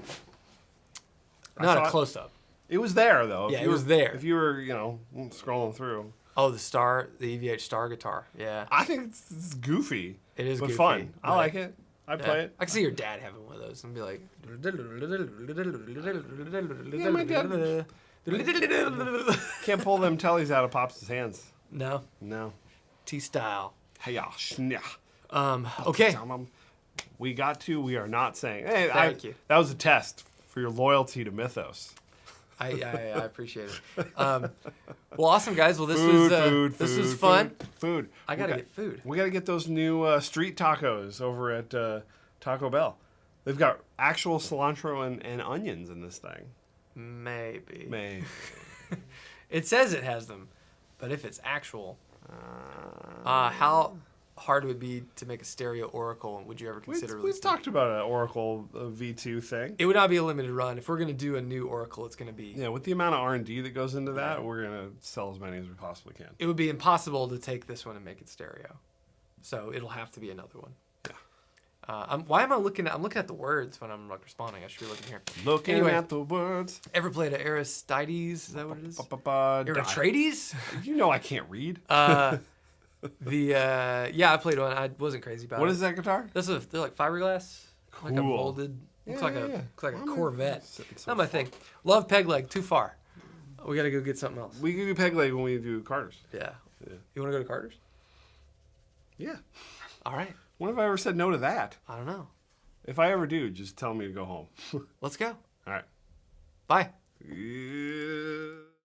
Not a close up. It was there though. Yeah, it was there. If you were, scrolling through. Oh, the EVH Star guitar. Yeah, I think it's goofy. it is but goofy, fun. I but- like it. I play it. I can see your dad having one of those and be like, Yeah, my dad can't pull them tellies out of Pops' hands. No, No. T style. Hey, shnya. Okay. We are not saying. Hey, Thank you. That was a test for your loyalty to Mythos. I appreciate it. Well, awesome guys. Well, this was food, fun. Food. I gotta get food. We gotta get those new street tacos over at Taco Bell. They've got actual cilantro and onions in this thing. Maybe. It says it has them, but if it's actual, how hard would it be to make a stereo Oracle? And would you ever consider We've releasing? talked about an Oracle V2 thing. It would not be a limited run. If we're gonna do a new Oracle, it's gonna be. Yeah, with the amount of R&D that goes into that, we're gonna sell as many as we possibly can. It would be impossible to take this one and make it stereo, so it'll have to be another one. Yeah. Why am I looking at? I'm looking at the words when I'm like responding. I should be looking here. Looking Anyway. at the words. Ever played an Aristides? Is that what it is? Ba-ba-ba-da. Eritreides? You know I can't read. Yeah, I played one. I wasn't crazy about it. What is that guitar? They're like fiberglass, like a Cool. molded. Looks Yeah, like yeah, a yeah. looks like a I'm gonna Corvette. sit in Not some my thing. Love peg leg. Too far. We gotta go get something else. We can do peg leg when we do Carter's. Yeah. Yeah. You want to go to Carter's? Yeah. All right. When have I ever said no to that? I don't know. If I ever do, just tell me to go home. Let's go. All right. Bye. Yeah.